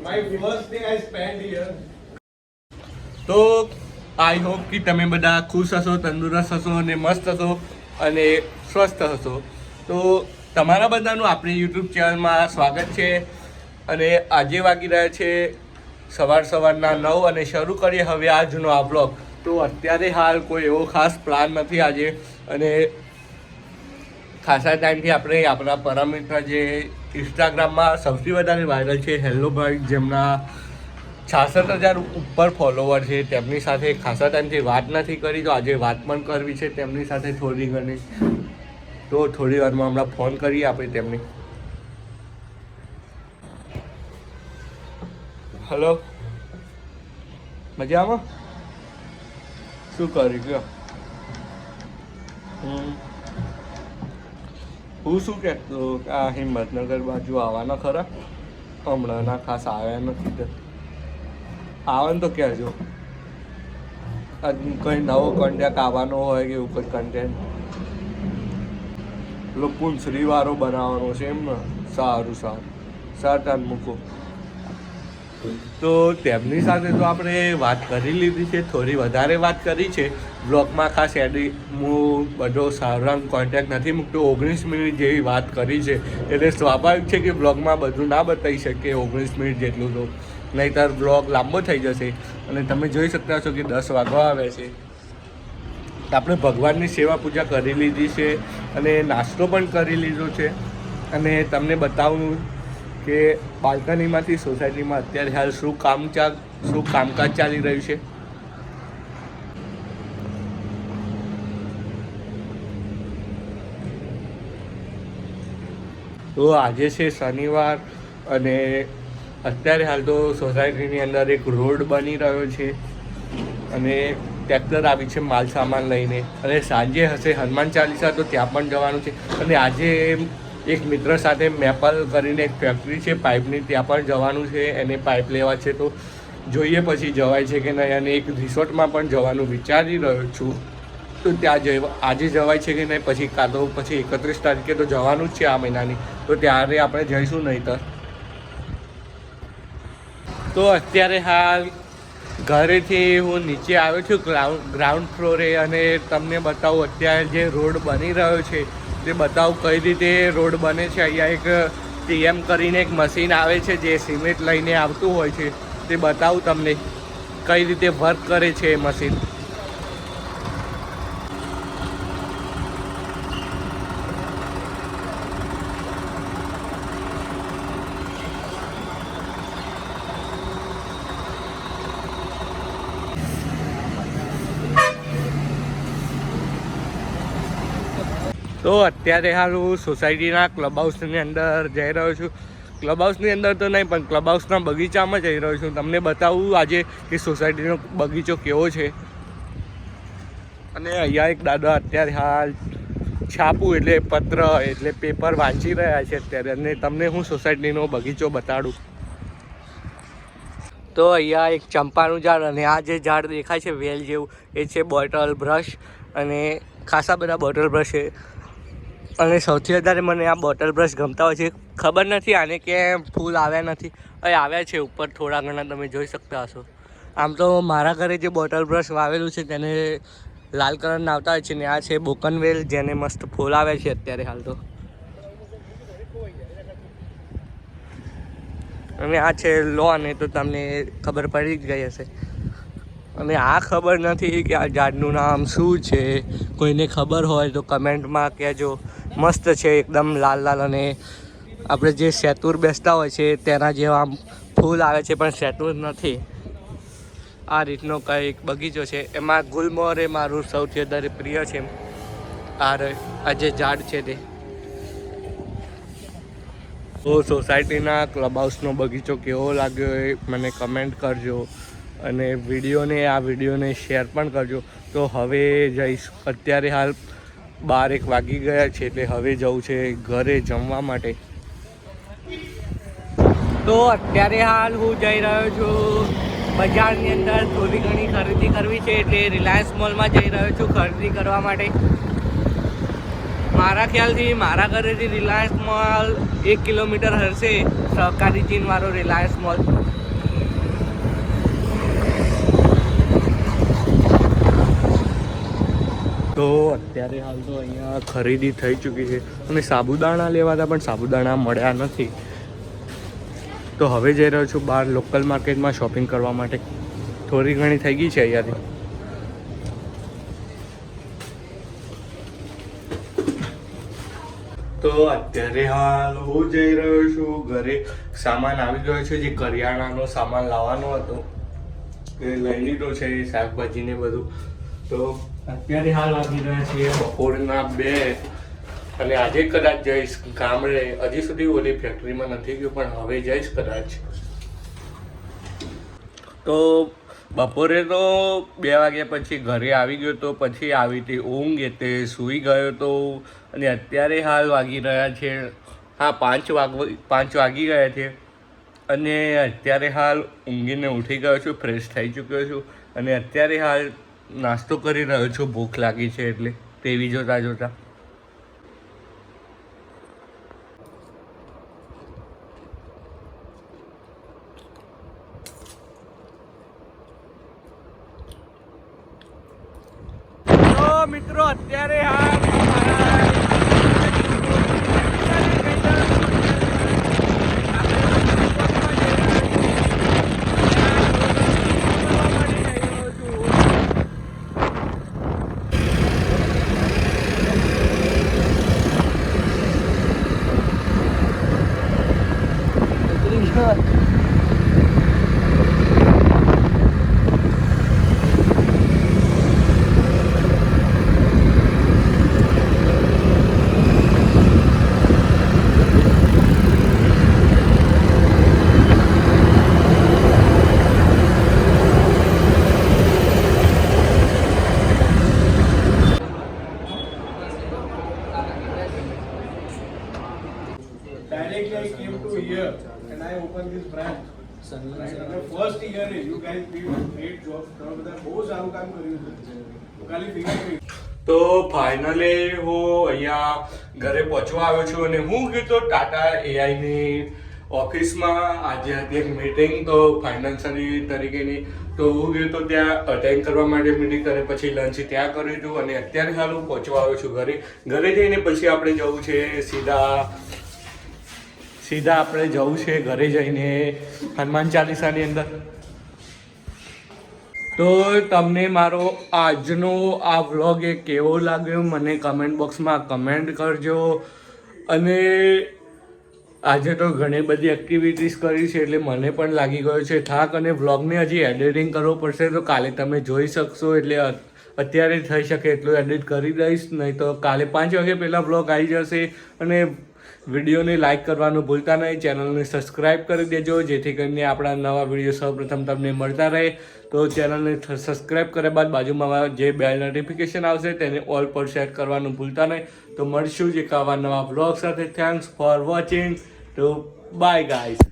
My first day I spent here. તો I hope કે તમે બધા ખુશ હશો, તંદુરસ્ત હશો અને મસ્ત હશો અને સ્વસ્થ હશો. તો તમારા બધાનું આપણી યુટ્યુબ ચેનલમાં સ્વાગત છે. અને આજે વાગી રહ્યા છે સવારના 9 અને શરૂ કરીએ હવે આજનો આ બ્લોગ. તો અત્યારે હાલ કોઈ એવો ખાસ પ્લાન નથી આજે, અને ખાસા ટાઈમથી આપણે આપણા પરમ મિત્ર જે ઇન્સ્ટાગ્રામમાં સૌથી વધારે વાયરલ છે હેલ્લો ભાઈ, જેમના 66,000 ઉપર ફોલોવર છે, તેમની સાથે ખાસા ટાઈમથી વાત નથી કરી. તો આજે વાત પણ કરવી છે તેમની સાથે થોડી ઘણી. તો થોડી વારમાં હમણાં ફોન કરીએ આપણે તેમને. હલો, મજામાં? શું કરી ગયો? હું શું કહેતો આ હિંમતનગર બાજુ આવવાના ખરા? હમણાં ના ખાસ આવ્યા નથી. તો આવે ને તો કહેજો. કંઈ નવો કન્ટેન્ટ આવવાનો હોય કે એવું કંઈ કન્ટેન્ટ પેલો પૂંછડીવાળો બનાવવાનો છે એમ ને? સારું સારું મૂકો. તો તેમની સાથે તો આપણે વાત કરી લીધી છે, થોડી વધારે વાત કરી છે. બ્લોગમાં ખાસ હું બધો સારાંશ કોન્ટેક્ટ નથી મૂકતો. 19 મિનિટ જેવી વાત કરી છે, એટલે સ્વાભાવિક છે કે બ્લોગમાં બધું ના બતાવી શકીએ 19 મિનિટ જેટલું. તો નહીંતર બ્લોગ લાંબો થઈ જશે. અને તમે જોઈ શકતા છો કે 10 વાગવા આવે છે. આપણે ભગવાનની સેવા પૂજા કરી લીધી છે અને નાસ્તો પણ કરી લીધો છે. અને તમને બતાવું કે બાલ્કનીમાંથી સોસાયટીમાં અત્યારે હાલ શું કામકાજ ચાલી રહ્યું છે. તો આજે છે શનિવાર અને અત્યારે હાલ તો સોસાયટીની અંદર એક રોડ બની રહ્યો છે અને ટ્રેક્ટર આવી છે માલ સામાન લઈને. અને સાંજે હશે હનુમાન ચાલીસા, તો ત્યાં પણ જવાનું છે. અને આજે એક મિત્ર સાથે મેપલ કરીને એક ફેક્ટરી છે પાઇપની, ત્યાં પણ જવાનું છે. એને પાઇપ લેવા છે, તો જોઈએ પછી જવાય છે કે નહીં. અને એક રિસોર્ટમાં પણ જવાનું વિચારી રહ્યો છું, તો ત્યાં આજે જવાય છે કે નહીં. પછી કાં તો પછી 31 તારીખે તો જવાનું જ છે આ મહિનાની, તો ત્યારે આપણે જઈશું નહીં. તો અત્યારે હાલ ઘરેથી હું નીચે આવ્યો છું ગ્રાઉન્ડ ફ્લોરે, અને તમને બતાવું અત્યારે જે રોડ બની રહ્યો છે તે બતાવું કઈ રીતે રોડ બને છે. અહીંયા એક TM કરીને એક મશીન આવે છે જે સિમેન્ટ લઈને આવતું હોય છે, તે બતાવું તમને કઈ રીતે વર્ક કરે છે એ મશીન. તો અત્યારે હાલ હું સોસાયટીના ક્લબ હાઉસની અંદર જઈ રહ્યો છું. ક્લબ હાઉસની અંદર તો નહીં, પણ ક્લબ હાઉસના બગીચામાં જઈ રહ્યો છું. તમને બતાવું આજે કે સોસાયટીનો બગીચો કેવો છે. અને અહીંયા એક દાદા અત્યારે હાલ છાપું એટલે પત્ર એટલે પેપર વાંચી રહ્યા છે અત્યારે. અને તમને હું સોસાયટીનો બગીચો બતાડું. તો અહીંયા એક ચંપાનું ઝાડ, અને આ જે ઝાડ દેખાય છે વેલ જેવું, એ છે બોટલ બ્રશ. અને ખાસા બધા બોટલ બ્રશ છે. અને સૌથી વધારે મને આ બોટલ બ્રશ ગમતા હોય છે. ખબર નથી આને કેમ ફૂલ આવ્યા નથી. અહીં આવ્યા છે ઉપર થોડા ઘણા, તમે જોઈ શકતા હશો. આમ તો મારા ઘરે જે બોટલ બ્રશ વાવેલું છે તેને લાલ કલરના આવતા હોય છે. ને આ છે બોકનવેલ, જેને મસ્ત ફૂલ આવે છે અત્યારે હાલ તો. અને આ છે લોન, એ તો તમને ખબર પડી જ ગઈ હશે. અને આ ખબર નથી કે આ ઝાડનું નામ શું છે. કોઈને ખબર હોય તો કમેન્ટમાં કહેજો. મસ્ત છે એકદમ લાલ લાલ, અને આપણે જે શેતુર બેસતા હોય છે તેના જેવા ફૂલ આવે છે, પણ શેતુર નથી. આ રીતનો કંઈક બગીચો છે. એમાં ગુલમોહર એ મારું સૌથી વધારે પ્રિય છે. આ જે ઝાડ છે તે. તો સોસાયટીના ક્લબ હાઉસનો બગીચો કેવો લાગ્યો એ મને કમેન્ટ કરજો. અને આ વિડીયોને શેર પણ કરજો. તો હવે જઈશ. અત્યારે હાલ 12 વાગી ગયા છે, એટલે હવે જવું છે ઘરે જમવા માટે. તો અત્યારે હાલ હું જઈ રહ્યો છું બજારની અંદર. થોડી ઘણી ખરીદી કરવી છે, એટલે રિલાયન્સ મોલમાં જઈ રહ્યો છું ખરીદી કરવા માટે. મારા ખ્યાલથી મારા ઘરેથી રિલાયન્સ મોલ 1 કિલોમીટર હશે, સહકારી ચીનવાળો રિલાયન્સ મોલ. તો અત્યારે હાલ તો અહીંયા ખરીદી થઈ ચૂકી છે અને સાબુદાણા લેવા હતા પણ સાબુદાણા મળ્યા નથી. તો હવે જઈ રહ્યો છું બહાર લોકલ માર્કેટમાં શોપિંગ કરવા માટે. થોડી ઘણી થઈ ગઈ છે અહીંયાથી. તો અત્યારે હાલ હું જઈ રહ્યો છું ઘરે. સામાન આવી ગયો છે, જે કરિયાણાનો સામાન લાવવાનો હતો એ લઈ લીધો છે, શાકભાજી ને બધું. તો અત્યારે હાલ વાગી રહ્યા છીએ બપોરના 2 અને આજે કદાચ જઈશ ગામડે. હજી સુધી ઓલી ફેક્ટરીમાં નથી ગયો પણ હવે જઈશ કદાચ. તો બપોરે તો 2 વાગ્યા પછી ઘરે આવી ગયો, તો પછી આવી હતી ઊંઘ એટલે સૂઈ ગયો તો. અને અત્યારે હાલ વાગી રહ્યા છે 5 વાગી ગયા છે અને અત્યારે હાલ ઊંઘીને ઉઠી ગયો છું, ફ્રેશ થઈ ચૂક્યો છું અને અત્યારે હાલ નાસ્તો કરી રહ્યો છું. ભૂખ લાગી છે એટલે ટીવી જોતા જોતા. તો મિત્રો અત્યારે હાલ Directly I came to here and I opened this brand. Right? And the first year you guys did a great job. તમે બધા બહુ સારું કામ કર્યું છે. ખાલી ફિગર તો ફાઇનલી હું અહીંયા ઘરે પહોંચવા આવ્યો છું અને હું ગયો તો ટાટા એઆઈની ઓફિસમાં. આજે હતી એક મિટિંગ તો ફાઇનાન્સની તરીકેની. તો હું ગયો તો ત્યાં અટેન્ડ કરવા માટે મિટિંગ કરે, પછી લંચ ત્યાં કર્યું હતું અને અત્યારે હાલ હું પહોંચવા આવ્યો છું ઘરે. ઘરે જઈને પછી આપણે જવું છે સીધા આપણે જવું છે ઘરે જઈને હનુમાન ચાલીસાની અંદર. તો તમને મારો આજનો આ વ્લોગ એ કેવો લાગ્યો મને કમેન્ટ બોક્સમાં કમેન્ટ કરજો. અને આજે તો ઘણી બધી એક્ટિવિટીઝ કરી છે એટલે મને પણ લાગી ગયો છે થાક, અને વ્લોગને હજી એડિટિંગ કરવો પડશે. તો કાલે તમે જોઈ શકશો, એટલે અત્યારે થઈ શકે એટલું એડિટ કરી દઈશ, નહીં તો કાલે 5 વાગ્યા પહેલાં વ્લોગ આવી જશે. અને વિડીયોને લાઇક કરવાનું ભૂલતા નહીં, ચેનલને સબસ્ક્રાઈબ કરી દેજો જેથી કરીને આપણા નવા વિડીયો સૌપ્રથમ તમને મળતા રહે. તો ચેનલને સબસ્ક્રાઈબ કર્યા બાદ બાજુમાં જે બેલ નોટિફિકેશન આવશે તેને ઓલ પર સેટ કરવાનું ભૂલતા નહીં. તો મળશું જ એક આવા નવા વ્લોગ સાથે. Thanks for watching. તો બાય ગાઈઝ.